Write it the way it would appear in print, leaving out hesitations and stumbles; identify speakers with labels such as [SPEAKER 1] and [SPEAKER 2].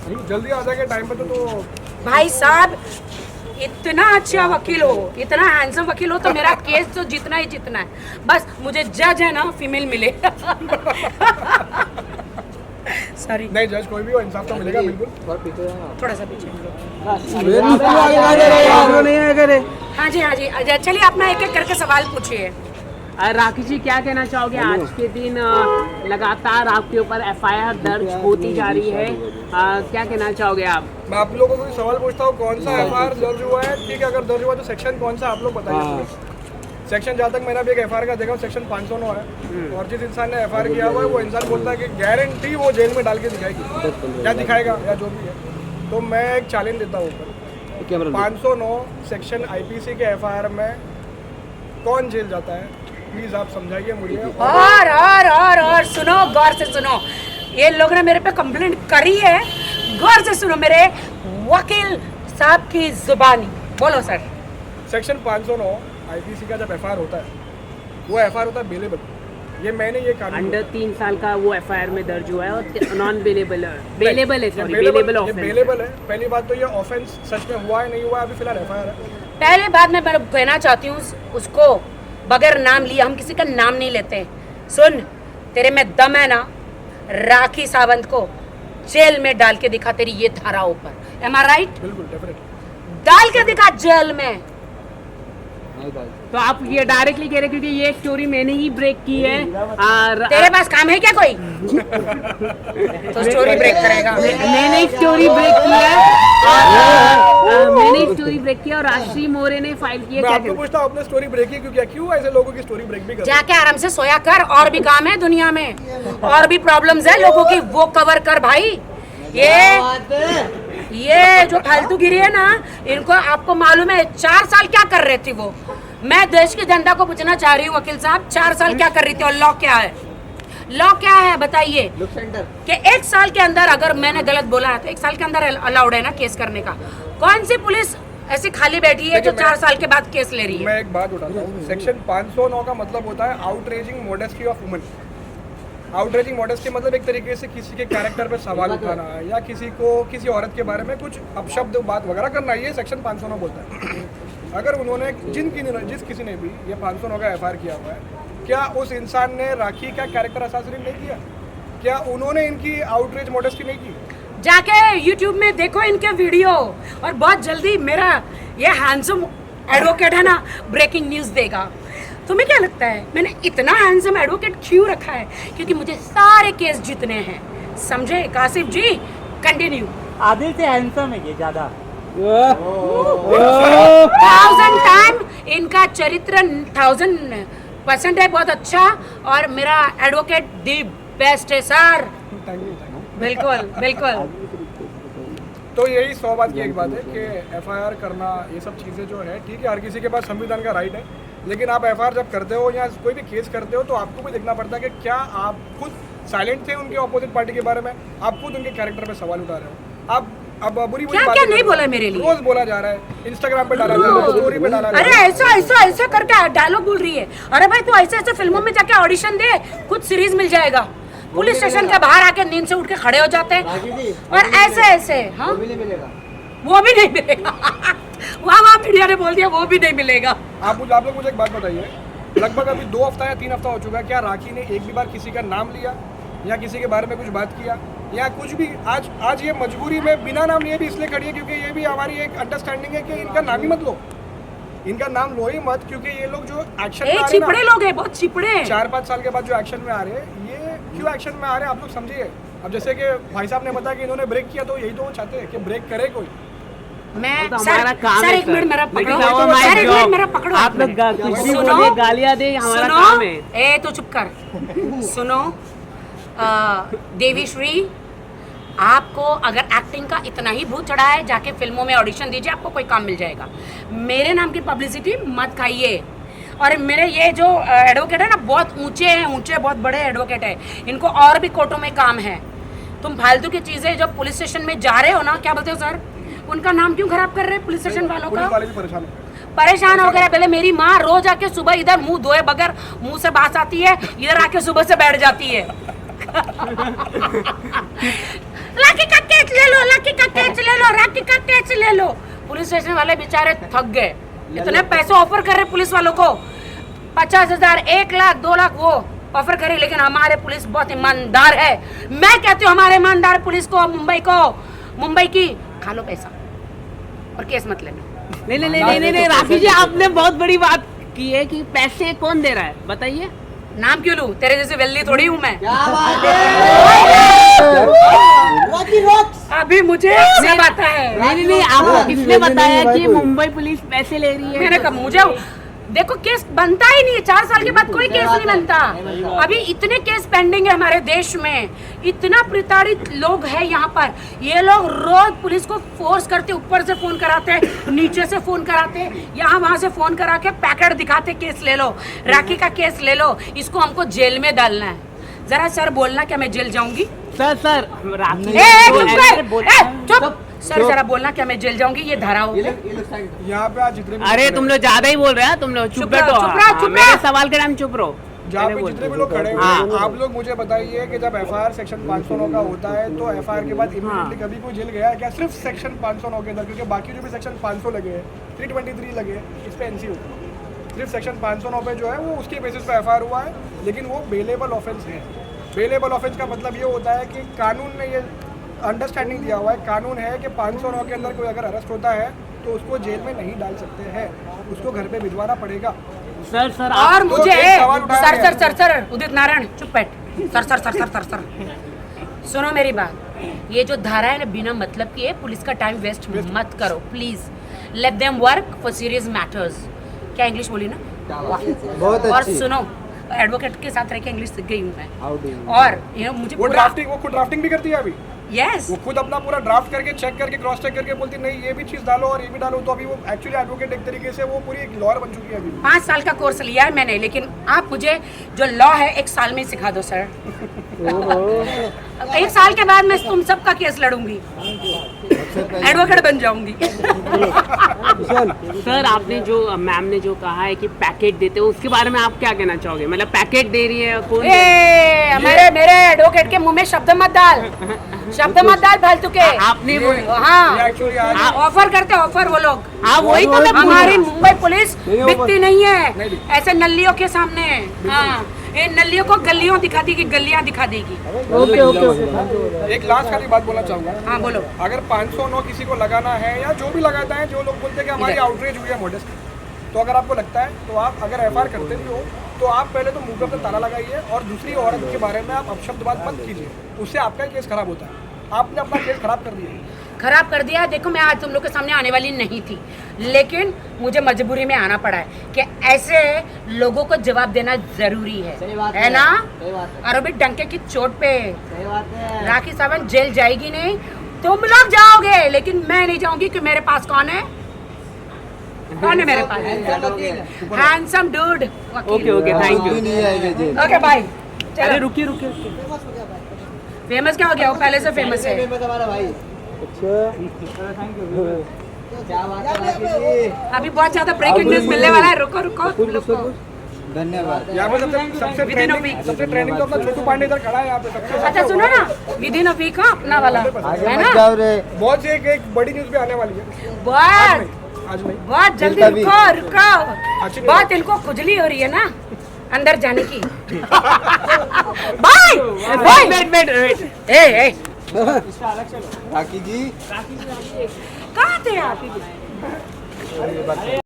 [SPEAKER 1] जल्दी आ जाएंगे टाइम पे तो
[SPEAKER 2] भाई साहब इतना अच्छा वकील हो, इतना हैंडसम वकील हो तो मेरा केस तो जीतना ही जीतना है। बस मुझे जज है ना फीमेल मिले। सॉरी
[SPEAKER 1] नहीं, जज कोई भी हो इंसाफ तो मिलेगा बिल्कुल।
[SPEAKER 2] थोड़ा सा पीछे। हाँ जी हाँ जी, चलिए अपना एक एक करके सवाल पूछिए।
[SPEAKER 3] राखी जी क्या कहना चाहोगे? आज के दिन लगातार आपके ऊपर एफआईआर दर्ज होती जा रही है, क्या कहना चाहोगे आप?
[SPEAKER 1] मैं आप लोगों को सवाल पूछता हूँ, कौन सा एफआईआर दर्ज हुआ है? ठीक है, अगर दर्ज हुआ तो सेक्शन कौन सा आप लोग बताइए। सेक्शन जहाँ तक मैंने अभी एक एफआईआर का देखा हूँ, सेक्शन 509 है। और जिस इंसान ने एफआईआर किया हुआ है वो इंसान बोलता है कि गारंटी वो जेल में डाल के दिखाएगी या दिखाएगा या जो भी है। तो मैं एक चैलेंज देता हूँ ऊपर, 509 सेक्शन आईपीसी के एफआईआर में कौन जेल जाता है, प्लीज आप समझाइए मुझे।
[SPEAKER 2] और सुनो, गौर से सुनो, ये लोग ने मेरे पे कंप्लेंट करी है, गौर से सुनो मेरे वकील साहब की जुबानी। बोलो सर।
[SPEAKER 1] सेक्शन 509 आईपीसी का जब एफआईआर होता है, वो एफआईआर होता है बेलेबल। ये मैंने ये कानून
[SPEAKER 3] अंडर 3 साल का वो एफआईआर में दर्ज हुआ है और नॉन बेलेबल है,
[SPEAKER 1] बेलेबल
[SPEAKER 3] ऑफेंस
[SPEAKER 1] है। पहली बात तो ये ऑफेंस सच में हुआ है नहीं हुआ है, अभी फिलहाल एफआईआर है।
[SPEAKER 2] पहले बात मैं कहना चाहती हूँ उसको बगैर नाम लिए, हम किसी का नाम नहीं लेते। सुन, तेरे में दम है ना, राखी सावंत को जेल में डाल के दिखा तेरी ये धाराओं पर। एम आई राइट?
[SPEAKER 1] बिल्कुल डेफिनेटली
[SPEAKER 2] डाल के दिखा जेल में।
[SPEAKER 3] तो आप ये डायरेक्टली कह रहे क्योंकि ये स्टोरी मैंने ही ब्रेक की है।
[SPEAKER 2] तेरे पास काम है क्या कोई? तो स्टोरी ब्रेक करेगा।
[SPEAKER 3] मैंने स्टोरी ब्रेक की है और मैंने स्टोरी ब्रेक किया और राशि मोरे ने फाइल किया।
[SPEAKER 1] मैं आपको पूछता हूँ, आपने स्टोरी ब्रेक की क्यों ऐसे लोगों की स्टोरी ब्रेक भी कर?
[SPEAKER 2] जाके आराम से सोया कर, और भी काम है दुनिया में, और भी प्रॉब्लम्स है लोगों की, वो कवर कर भाई। ये जो फालतू गिरी है ना, इनको आपको मालूम है 4 साल क्या कर रही थी वो? मैं देश की जनता को पूछना चाह रही हूँ वकील साहब, 4 साल क्या कर रही थी और लॉ क्या है? लॉ क्या है बताइए? कि 1 साल के अंदर, अगर मैंने गलत बोला है तो 1 साल के अंदर अलाउड है ना केस करने का। कौन सी पुलिस ऐसी खाली बैठी है जो 4 साल के बाद केस ले रही है?
[SPEAKER 1] मैं एक बात उठाता हूँ, सेक्शन 509 का मतलब होता है outraging modesty of women. Outraging modesty मतलब एक तरीके से किसी के कैरेक्टर पे सवाल उठाना या किसी को किसी औरत के बारे में कुछ अपशब्द बात वगैरह करना, ये सेक्शन 509 बोलता है। अगर उन्होंने जिस किसी ने भी ये 509 का एफआईआर किया हुआ है, क्या उस इंसान ने राखी का कैरेक्टर असासिनेट नहीं किया? क्या उन्होंने इनकी आउटरेज मॉडेस्टी नहीं की?
[SPEAKER 2] जाके YouTube में देखो इनके वीडियो, और बहुत जल्दी मेरा ये हैंडसम एडवोकेट है ना ब्रेकिंग न्यूज़ देगा। तुम्हें क्या लगता है मैंने इतना हैंडसम एडवोकेट क्यों रखा है? क्योंकि मुझे सारे केस जीतने हैं, समझे कासिफ जी? कंटिन्यू।
[SPEAKER 4] आदिल से हैंडसम है ये ज्यादा।
[SPEAKER 2] 1000 टाइम इनका चरित्र 1000% है, बहुत अच्छा। और मेरा एडवोकेट दी बेस्ट है सर। बिल्कुल बिल्कुल।
[SPEAKER 1] तो यही 100 बात की एक बात है कि एफआईआर करना ये सब चीज़ें जो है ठीक है, हर किसी के पास संविधान का राइट है, लेकिन आप एफआईआर जब करते हो या कोई भी केस करते हो तो आपको भी देखना पड़ता है कि क्या आप खुद साइलेंट थे उनके अपोजिट पार्टी के बारे में, आप खुद उनके कैरेक्टर पे सवाल उठा रहे हो। आप अब बुरी
[SPEAKER 2] क्या क्या नहीं बोला मेरे लिए?
[SPEAKER 1] रोज बोला जा रहा है, इंस्टाग्राम पे डाला जा रहा है, स्टोरी पे डाला जा
[SPEAKER 2] अरे
[SPEAKER 1] रहा है।
[SPEAKER 2] ऐसा करके डायलॉग बोल रही है। अरे भाई तू ऐसे फिल्मों में जाके ऑडिशन दे, कुछ सीरीज मिल जाएगा। पुलिस स्टेशन के बाहर आके नींद से उठ के खड़े हो जाते हैं और ऐसे हाँ वो भी नहीं मिलेगा। वहाँ मीडिया ने बोल दिया वो भी नहीं मिलेगा।
[SPEAKER 1] आप लोग मुझे एक बात बताइए, लगभग अभी 2 हफ्ता या 3 हफ्ता हो चुका है, क्या राखी ने एक भी बार किसी का नाम लिया या किसी के बारे में कुछ बात किया या कुछ भी? आज ये मजबूरी में बिना नाम लिए भी इसलिए खड़ी है क्योंकि ये भी हमारी एक अंडरस्टैंडिंग है कि इनका नाम ही मत लो, इनका नाम लो ही मत, क्योंकि ये लोग जो एक्शन में आ रहे हैं,
[SPEAKER 2] चिपड़े लोग हैं, बहुत चिपड़े हैं।
[SPEAKER 1] 4-5 साल के बाद जो एक्शन में आ रहे हैं, ये क्यों एक्शन में आ रहे हैं आप लोग समझिए। अब जैसे कि भाई साहब ने बताया कि इन्होंने ब्रेक किया, तो यही तो वो चाहते हैं कि ब्रेक करे कोई।
[SPEAKER 2] मैं
[SPEAKER 3] तो हमारा काम है
[SPEAKER 2] एक मिनट मेरा पकड़ो,
[SPEAKER 3] सर एक मिनट
[SPEAKER 2] मेरा पकड़ो।
[SPEAKER 3] आप लोग कुछ भी बोले, गालियां दे, हमारा काम है।
[SPEAKER 2] ए तो चुप कर। सुनो देवी श्री, आपको अगर एक्टिंग का इतना ही भूत चढ़ा है, जाके फिल्मों में ऑडिशन दीजिए, आपको कोई काम मिल जाएगा। मेरे नाम की पब्लिसिटी मत खाइए। और मेरे ये जो एडवोकेट है ना, बहुत ऊंचे बहुत बड़े एडवोकेट है, इनको और भी कोर्टों में काम है। तुम फालतू की चीज़ें जब पुलिस स्टेशन में जा रहे हो ना, क्या बोलते हो सर, उनका नाम क्यों खराब कर रहे हैं पुलिस स्टेशन वालों का? परेशान हो गया। पहले मेरी माँ रोज आके सुबह इधर मुंह धोए बगैर मुंह से बात आती है, इधर आके सुबह से बैठ जाती है। लाकी का केस ले लो, लो। पुलिस स्टेशन वाले बेचारे थक गए, इतने पैसे ऑफर कर रहे पुलिस वालों को, 50,000, 1 लाख, 2 लाख वो ऑफर करे, लेकिन हमारे पुलिस बहुत ईमानदार है। मैं कहती हूँ हमारे ईमानदार पुलिस को, मुंबई की खा लो पैसा और केस मत लेना।
[SPEAKER 3] नहीं राखी जी, आपने बहुत बड़ी बात की है कि पैसे कौन दे रहा है, बताइए।
[SPEAKER 2] नाम क्यों लूं? तेरे जैसे वेल्ली थोड़ी हूँ मैं। अभी मुझे सब आता है।
[SPEAKER 3] नहीं आपको किसने बताया कि मुंबई पुलिस पैसे ले रही है?
[SPEAKER 2] मैंने कहा मुझे देखो केस बनता ही नहीं है, 4 साल के बाद कोई केस नहीं बनता। अभी इतने केस पेंडिंग है हमारे देश में, इतना प्रताड़ित लोग हैं यहाँ पर। ये लोग रोज पुलिस को फोर्स करते, ऊपर से फोन कराते, नीचे से फोन कराते, यहाँ वहाँ से फोन करा के पैकेट दिखाते, केस ले लो, राखी का केस ले लो, इसको हमको जेल में डालना है। जरा सर बोलना क्या मैं जेल जाऊंगी?
[SPEAKER 3] सर राखी
[SPEAKER 2] चुप सर, जरा बोलना क्या मैं जेल जाऊंगी? ये धारा हो
[SPEAKER 1] यहाँ पे आज जितने भी
[SPEAKER 3] अरे तुम लोग ज्यादा ही बोल रहे हैं, तुम लोग चुप
[SPEAKER 2] चुप रहो,
[SPEAKER 3] बैठो।
[SPEAKER 2] चुप रहो,
[SPEAKER 3] हाँ,
[SPEAKER 2] चुप
[SPEAKER 3] मेरे
[SPEAKER 2] रहो।
[SPEAKER 3] सवाल के टाइम चुप रहो।
[SPEAKER 1] जहाँ पे जितने भी लोग खड़े हुए
[SPEAKER 3] हाँ।
[SPEAKER 1] हैं, आप लोग मुझे बताइए कि जब एफआईआर सेक्शन 509 का होता है तो एफआईआर के बाद इमीडिएटली कभी कोई जेल गया है क्या? सिर्फ सेक्शन 509 के अंदर, क्योंकि बाकी जो भी सेक्शन 500 लगे हैं, 323 लगे हैं, इस पे एनसी होता है। सिर्फ सेक्शन 509 पे जो है वो उसके बेसिस पे एफआईआर हुआ है, लेकिन वो बेलेबल ऑफेंस है। बेलेबल ऑफेंस का मतलब ये होता है कि कानून ने ये अंडरस्टैंडिंग दिया हुआ है, कानून है कि 509 के अंदर कोई अगर अरेस्ट होता है तो उसको जेल में नहीं डाल सकते हैं, उसको घर पे भिजवाना पड़ेगा।
[SPEAKER 3] सर
[SPEAKER 2] और
[SPEAKER 3] आप
[SPEAKER 2] मुझे
[SPEAKER 1] एक सवाल उठाया
[SPEAKER 2] सर
[SPEAKER 1] गया।
[SPEAKER 2] Sir sir sir Udit Narayan चुप बैठ। सर सुनो मेरी बात, ये जो धारा है ना बिना मतलब की है, पुलिस का टाइम वेस्ट मत करो please. Let them work for serious matters. क्या इंग्लिश बोली ना?
[SPEAKER 5] बहुत
[SPEAKER 2] और
[SPEAKER 5] अच्छी।
[SPEAKER 2] सुनो, एडवोकेट के साथ रह के इंग्लिश सीख गई हूँ मैं।
[SPEAKER 5] How do you?
[SPEAKER 2] और ये मुझे
[SPEAKER 1] वो खुद ड्राफ्टिंग भी करती है अभी।
[SPEAKER 2] यस
[SPEAKER 1] वो खुद अपना पूरा ड्राफ्ट करके चेक करके क्रॉस चेक करके बोलती नहीं ये भी चीज़ डालो और ये भी डालो। तो अभी वो एक्चुअली एडवोकेट एक तरीके से वो पूरी एक लॉयर बन चुकी है अभी।
[SPEAKER 2] 5 साल का कोर्स लिया है मैंने, लेकिन आप मुझे जो लॉ है 1 साल में ही सिखा दो सर। 1 साल के बाद मैं तुम सबका केस लड़ूंगी, एडवोकेट बन जाऊंगी।
[SPEAKER 3] सर आपने जो मैम ने जो कहा है कि पैकेट देते हो, उसके बारे में आप क्या कहना चाहोगे? मतलब पैकेट दे रही है कौन?
[SPEAKER 2] मेरे एडवोकेट के मुंह में शब्द मत डाल फालतू के।
[SPEAKER 3] आपने वो
[SPEAKER 2] हाँ,
[SPEAKER 1] एक्चुअली आज
[SPEAKER 2] ऑफर करते ऑफर वो लोग।
[SPEAKER 3] हाँ वही तो मैं बोल रहा
[SPEAKER 2] हमारी
[SPEAKER 3] हूँ।
[SPEAKER 2] मुंबई पुलिस बिकती नहीं है
[SPEAKER 1] नहीं
[SPEAKER 2] ऐसे नल्लियों के सामने। हाँ, ये नल्लियों को गलियों दिखा देगी, गलियां दिखा देगी।
[SPEAKER 1] एक लास्ट खाली बात बोलना चाहूँगा।
[SPEAKER 2] हाँ बोलो।
[SPEAKER 1] अगर 509 किसी को लगाना है या जो भी लगाता है, जो लोग बोलते हैं कि हमारी आउटरीच हुई है मॉडेस्टी, तो अगर आपको लगता है तो आप अगर एफआईआर करते भी हो तो आप पहले तो मुंह पे अपना ताला लगाइए और दूसरी औरत के बारे में आप अपशब्द बात मत कीजिए, उससे आपका केस खराब होता है। आपने अपना केस खराब कर दिया। देखो मैं आज तुम लोग के सामने आने वाली नहीं थी, लेकिन मुझे मजबूरी में आना पड़ा है कि ऐसे लोगों को जवाब देना जरूरी है ना? और अभी डंके की चोट पे राखी सावंत जेल जाएगी नहीं, तुम लोग जाओगे, लेकिन मैं नहीं जाऊंगी। कि मेरे पास कौन है मेरे पास? Handsome dude.
[SPEAKER 3] Okay thank you.
[SPEAKER 5] नहीं आएगा जी।
[SPEAKER 2] Okay bye.
[SPEAKER 3] अरे
[SPEAKER 2] चलो,
[SPEAKER 3] रुकिए
[SPEAKER 2] फेमस क्या हो गया? वो पहले से फेमस है। अभी बहुत ज्यादा ब्रेकिंग न्यूज मिलने वाला है, रुको तुम लोग को।
[SPEAKER 5] धन्यवाद।
[SPEAKER 1] यहाँ पे सबसे
[SPEAKER 2] Within a week.
[SPEAKER 1] ट्रेंडिंग तो अपना छोटू पांडे इधर खड़ा है यहाँ पे सबसे।
[SPEAKER 2] अच्छा सुनो ना, विद इन अ वीक अपना वाला
[SPEAKER 5] आगे
[SPEAKER 2] है
[SPEAKER 5] मत
[SPEAKER 2] ना?
[SPEAKER 5] जाओ रे।
[SPEAKER 1] बहुत सी एक बड़ी न्यूज भी आने वाली है।
[SPEAKER 2] बहुत
[SPEAKER 1] आज नहीं।
[SPEAKER 2] बहुत जल्दी
[SPEAKER 5] जल्दी।
[SPEAKER 2] रुको। बहुत इनको खुजली हो रही है ना अंदर जाने की। बाय
[SPEAKER 3] वेट
[SPEAKER 2] ए
[SPEAKER 5] राखी जी
[SPEAKER 2] कहाँ थे आप?